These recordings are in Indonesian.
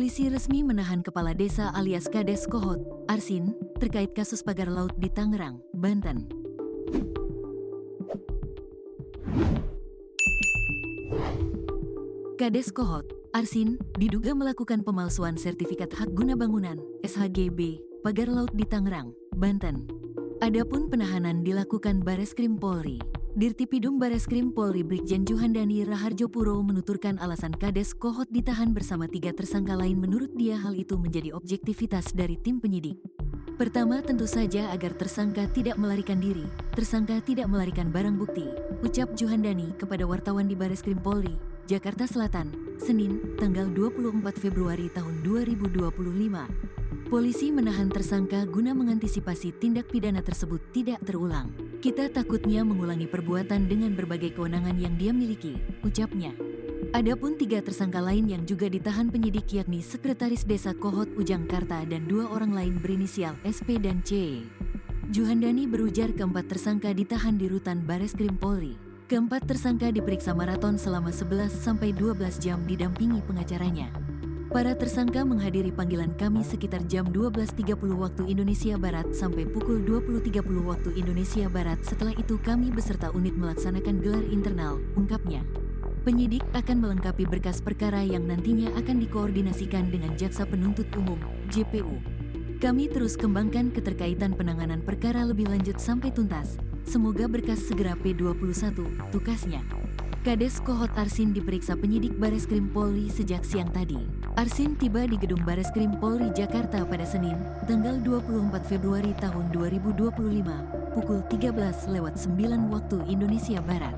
Polisi resmi menahan Kepala Desa alias Kades Kohot, Arsin, terkait kasus pagar laut di Tangerang, Banten. Kades Kohot, Arsin, diduga melakukan pemalsuan sertifikat hak guna bangunan, SHGB, pagar laut di Tangerang, Banten. Adapun penahanan dilakukan Bareskrim Polri. Dirtipidum Bareskrim Polri Brigjen Juhandani Raharjopuro menuturkan alasan Kades Kohot ditahan bersama 3 tersangka lain menurut dia hal itu menjadi objektivitas dari tim penyidik. Pertama tentu saja agar tersangka tidak melarikan diri, tersangka tidak melarikan barang bukti, ucap Juhandani kepada wartawan di Bareskrim Polri, Jakarta Selatan, Senin, tanggal 24 Februari tahun 2025. Polisi menahan tersangka guna mengantisipasi tindak pidana tersebut tidak terulang. Kita takutnya mengulangi perbuatan dengan berbagai kewenangan yang dia miliki, ucapnya. Adapun 3 tersangka lain yang juga ditahan penyidik yakni Sekretaris Desa Kohot Ujangkarta dan 2 orang lain berinisial SP dan C. Juhandani berujar keempat tersangka ditahan di rutan Bareskrim Polri. Keempat tersangka diperiksa maraton selama 11-12 jam didampingi pengacaranya. Para tersangka menghadiri panggilan kami sekitar jam 12.30 waktu Indonesia Barat sampai pukul 20.30 waktu Indonesia Barat. Setelah itu kami beserta unit melaksanakan gelar internal, ungkapnya. Penyidik akan melengkapi berkas perkara yang nantinya akan dikoordinasikan dengan Jaksa Penuntut Umum, JPU. Kami terus kembangkan keterkaitan penanganan perkara lebih lanjut sampai tuntas. Semoga berkas segera P21, tukasnya. Kades Kohot Arsin diperiksa penyidik Bareskrim Polri sejak siang tadi. Arsin tiba di gedung Bareskrim Polri Jakarta pada Senin, tanggal 24 Februari tahun 2025, pukul 13:09 waktu Indonesia Barat.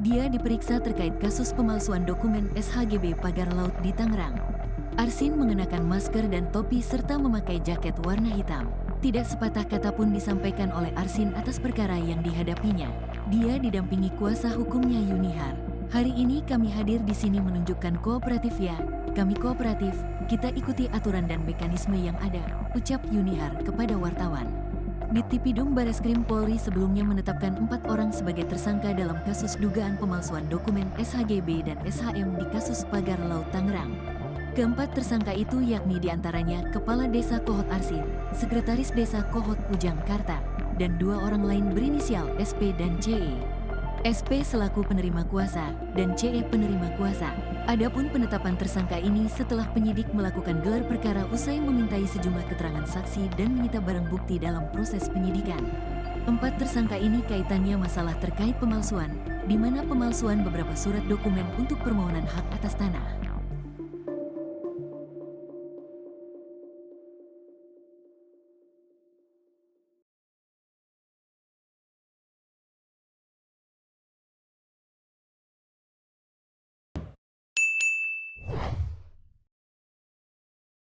Dia diperiksa terkait kasus pemalsuan dokumen SHGB pagar laut di Tangerang. Arsin mengenakan masker dan topi serta memakai jaket warna hitam. Tidak sepatah kata pun disampaikan oleh Arsin atas perkara yang dihadapinya. Dia didampingi kuasa hukumnya Yunihar. Hari ini kami hadir di sini menunjukkan kooperatif ya. Kami kooperatif, kita ikuti aturan dan mekanisme yang ada, ucap Yunihar kepada wartawan. Ditipidum Bareskrim Polri sebelumnya menetapkan 4 orang sebagai tersangka dalam kasus dugaan pemalsuan dokumen SHGB dan SHM di kasus pagar laut Tangerang. Keempat tersangka itu yakni diantaranya Kepala Desa Kohot Arsin, Sekretaris Desa Kohot Ujangkarta, dan 2 orang lain berinisial SP dan CE. SP selaku penerima kuasa, dan CE penerima kuasa. Adapun penetapan tersangka ini setelah penyidik melakukan gelar perkara usai memintai sejumlah keterangan saksi dan menyita barang bukti dalam proses penyidikan. 4 tersangka ini kaitannya masalah terkait pemalsuan, di mana pemalsuan beberapa surat dokumen untuk permohonan hak atas tanah.